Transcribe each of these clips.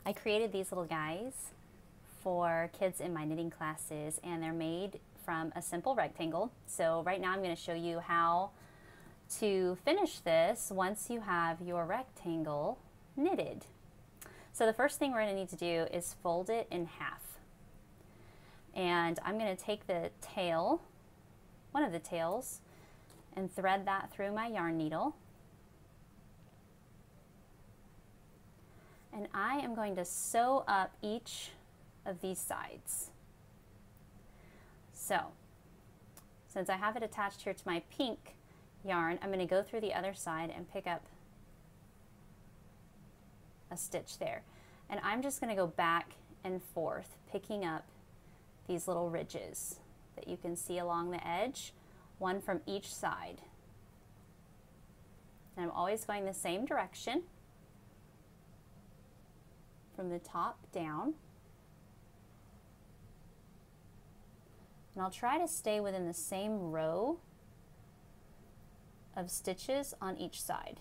I created these little guys for kids in my knitting classes, and they're made from a simple rectangle. So right now I'm going to show you how to finish this once you have your rectangle knitted. So the first thing we're going to need to do is fold it in half. And I'm going to take the tail, one of the tails, and thread that through my yarn needle. And I am going to sew up each of these sides. So, since I have it attached here to my pink yarn, I'm going to go through the other side and pick up a stitch there. And I'm just going to go back and forth, picking up these little ridges that you can see along the edge, one from each side. And I'm always going the same direction, from the top down. And I'll try to stay within the same row of stitches on each side.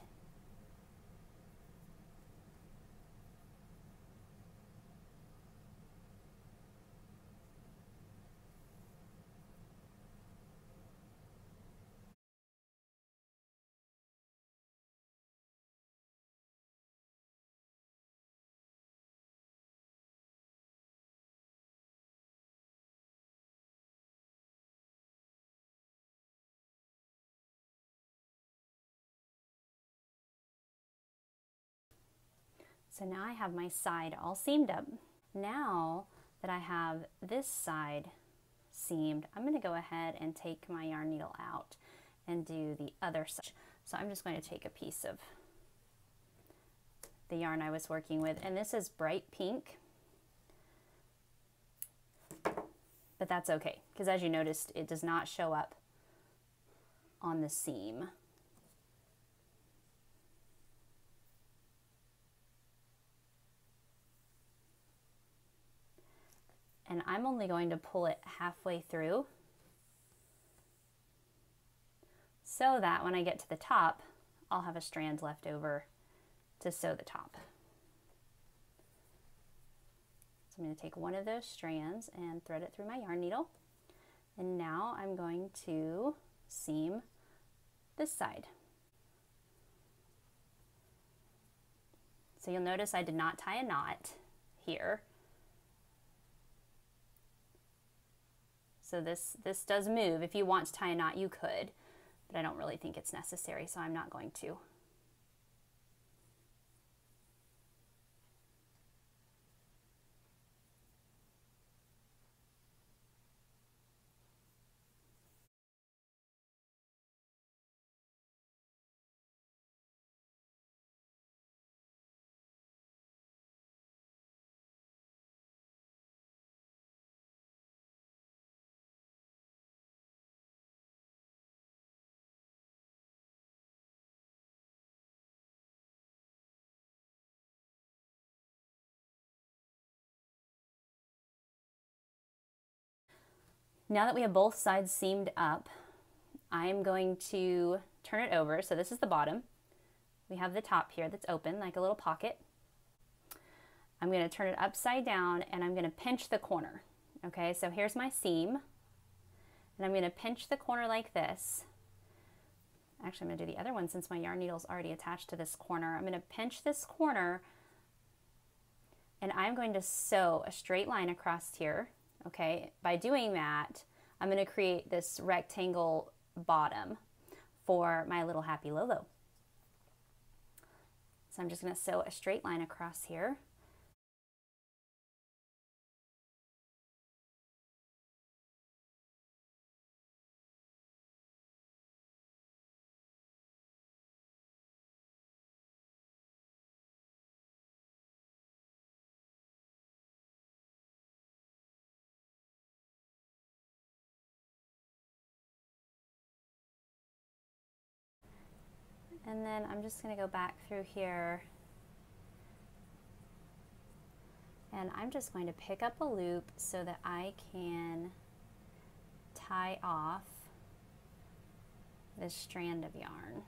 So now I have my side all seamed up. Now that I have this side seamed, I'm going to go ahead and take my yarn needle out and do the other side. So I'm just going to take a piece of the yarn I was working with, and this is bright pink, but that's okay, because as you noticed, it does not show up on the seam. And I'm only going to pull it halfway through so that when I get to the top, I'll have a strand left over to sew the top. So I'm going to take one of those strands and thread it through my yarn needle. And now I'm going to seam this side. So you'll notice I did not tie a knot here. So this does move. If you want to tie a knot, you could, but I don't really think it's necessary, so I'm not going to. Now that we have both sides seamed up, I'm going to turn it over. So this is the bottom. We have the top here that's open, like a little pocket. I'm going to turn it upside down and I'm going to pinch the corner. Okay, so here's my seam. And I'm going to pinch the corner like this. Actually, I'm going to do the other one since my yarn needle is already attached to this corner. I'm going to pinch this corner and I'm going to sew a straight line across here. Okay, by doing that, I'm going to create this rectangle bottom for my little Happy Lolo. So I'm just going to sew a straight line across here. And then I'm just going to go back through here and I'm just going to pick up a loop so that I can tie off this strand of yarn.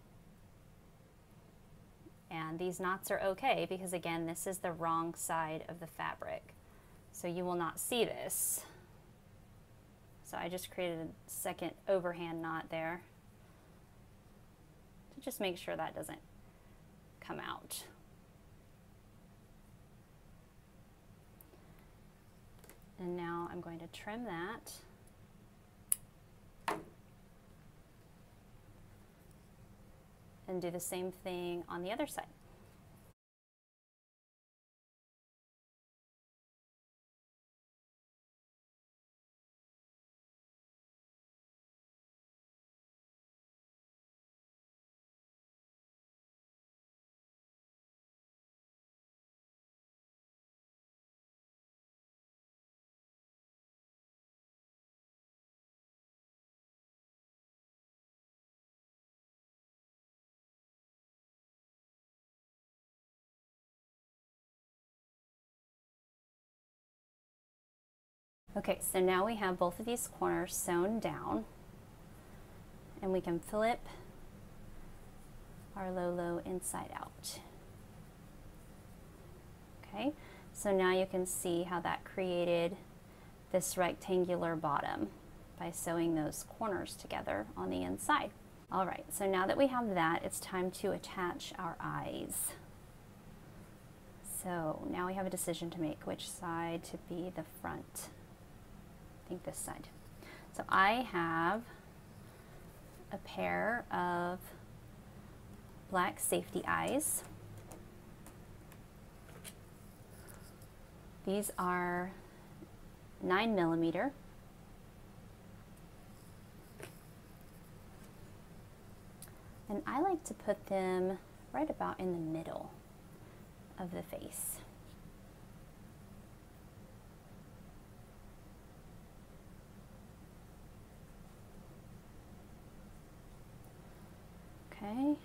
And these knots are okay because again, this is the wrong side of the fabric. So you will not see this. So I just created a second overhand knot there to just make sure that doesn't come out. And now I'm going to trim that. And do the same thing on the other side. Okay, so now we have both of these corners sewn down, and we can flip our Lolo inside out. Okay, so now you can see how that created this rectangular bottom by sewing those corners together on the inside. All right, so now that we have that, it's time to attach our eyes. So now we have a decision to make, which side to be the front. I think this side. So I have a pair of black safety eyes. These are 9mm. And I like to put them right about in the middle of the face. Okay.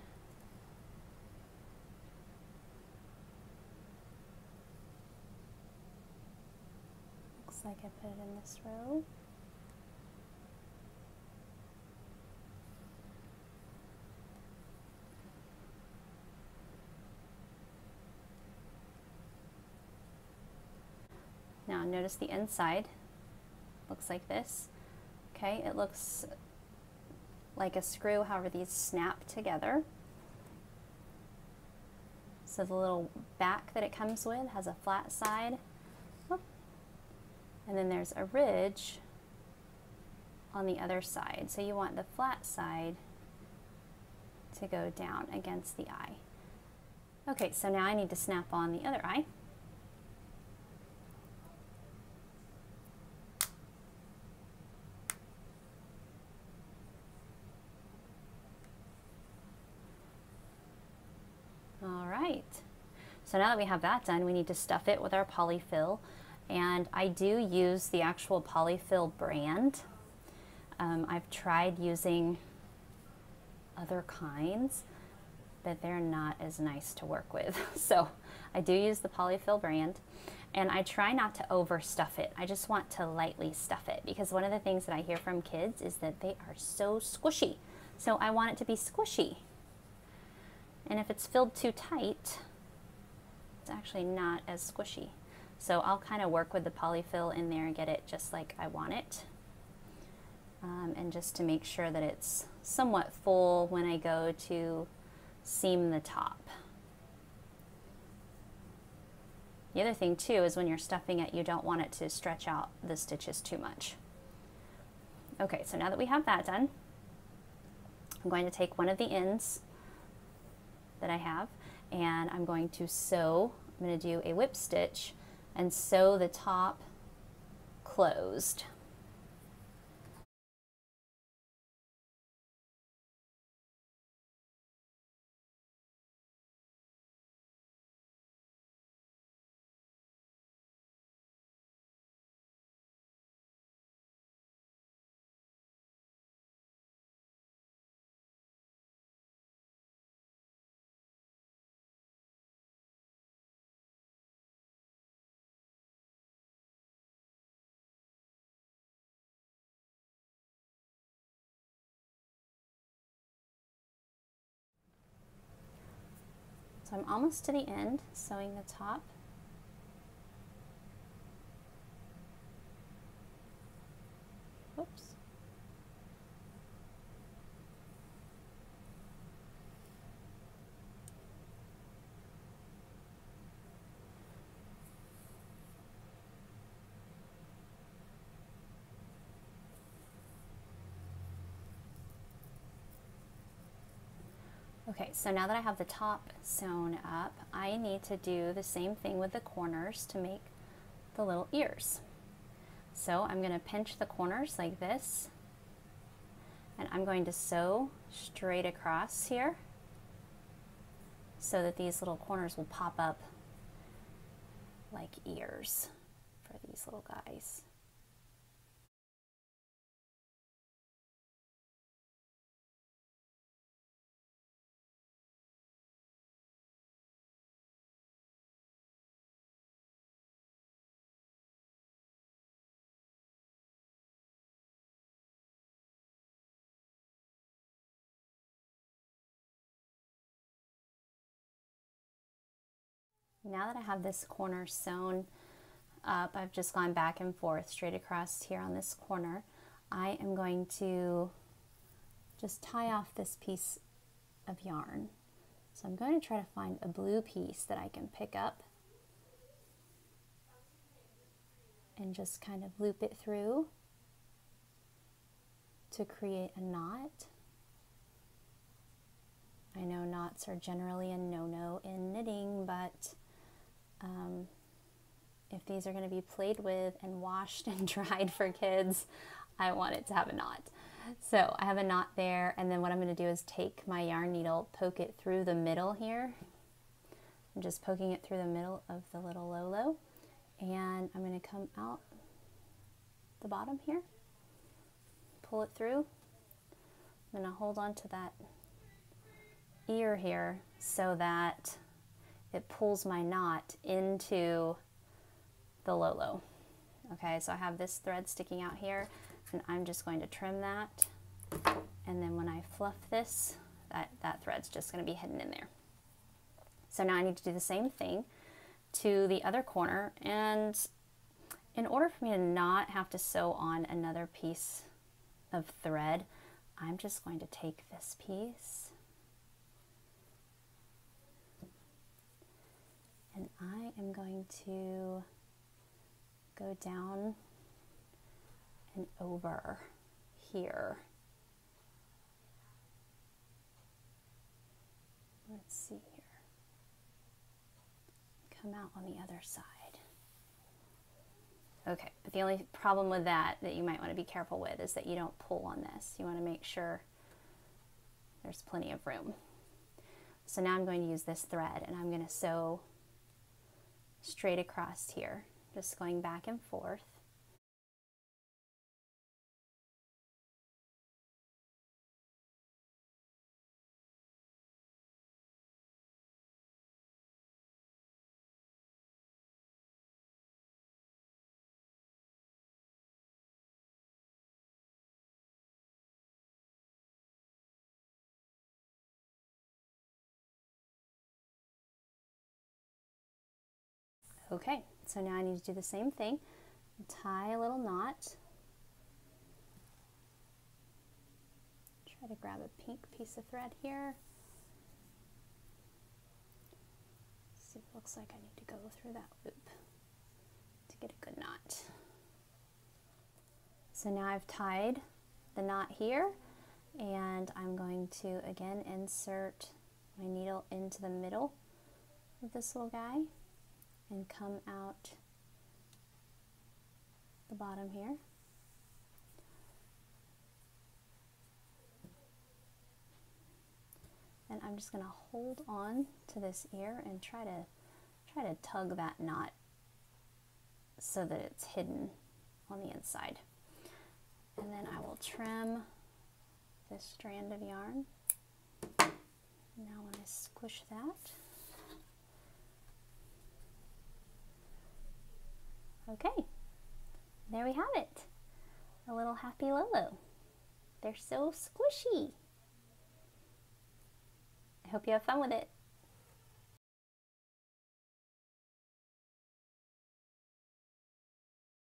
Looks like I put it in this row. Now notice the inside looks like this. Okay, it looks like a screw, however these snap together. So the little back that it comes with has a flat side, and then there's a ridge on the other side. So you want the flat side to go down against the eye. Okay, so now I need to snap on the other eye. All right, so now that we have that done, we need to stuff it with our polyfill. And I do use the actual polyfill brand. I've tried using other kinds, but they're not as nice to work with. So I do use the polyfill brand, and I try not to overstuff it. I just want to lightly stuff it, because one of the things that I hear from kids is that they are so squishy. So I want it to be squishy. And if it's filled too tight, it's actually not as squishy. So I'll kind of work with the polyfill in there and get it just like I want it. And just to make sure that it's somewhat full when I go to seam the top. The other thing too is when you're stuffing it, you don't want it to stretch out the stitches too much. Okay, so now that we have that done, I'm going to take one of the ends that I have, and I'm going to sew. I'm going to do a whip stitch and sew the top closed. So I'm almost to the end, sewing the top. Whoops. Okay, so now that I have the top sewn up, I need to do the same thing with the corners to make the little ears. So I'm going to pinch the corners like this, and I'm going to sew straight across here so that these little corners will pop up like ears for these little guys. Now that I have this corner sewn up, I've just gone back and forth straight across here on this corner. I am going to just tie off this piece of yarn. So I'm going to try to find a blue piece that I can pick up and just kind of loop it through to create a knot. I know knots are generally a no-no in knitting, but if these are going to be played with and washed and dried for kids, I want it to have a knot. So I have a knot there, and then what I'm going to do is take my yarn needle, poke it through the middle here. I'm just poking it through the middle of the little Lolo, and I'm going to come out the bottom here, pull it through. I'm going to hold on to that ear here so that it pulls my knot into the Lolo. Okay, so I have this thread sticking out here, and I'm just going to trim that, and then when I fluff this, that thread's just going to be hidden in there. So now I need to do the same thing to the other corner, and in order for me to not have to sew on another piece of thread, I'm just going to take this piece and I am going to go down and over here. Let's see here. Come out on the other side. Okay, but the only problem with that you might want to be careful with is that you don't pull on this. You want to make sure there's plenty of room. So now I'm going to use this thread, and I'm going to sew straight across here, just going back and forth. Okay, so now I need to do the same thing. Tie a little knot. Try to grab a pink piece of thread here. See, it looks like I need to go through that loop to get a good knot. So now I've tied the knot here, and I'm going to again insert my needle into the middle of this little guy and come out the bottom here. And I'm just going to hold on to this ear and try to tug that knot so that it's hidden on the inside. And then I will trim this strand of yarn. Now when I squish that, okay, there we have it. A little Happy Lolo. They're so squishy. I hope you have fun with it.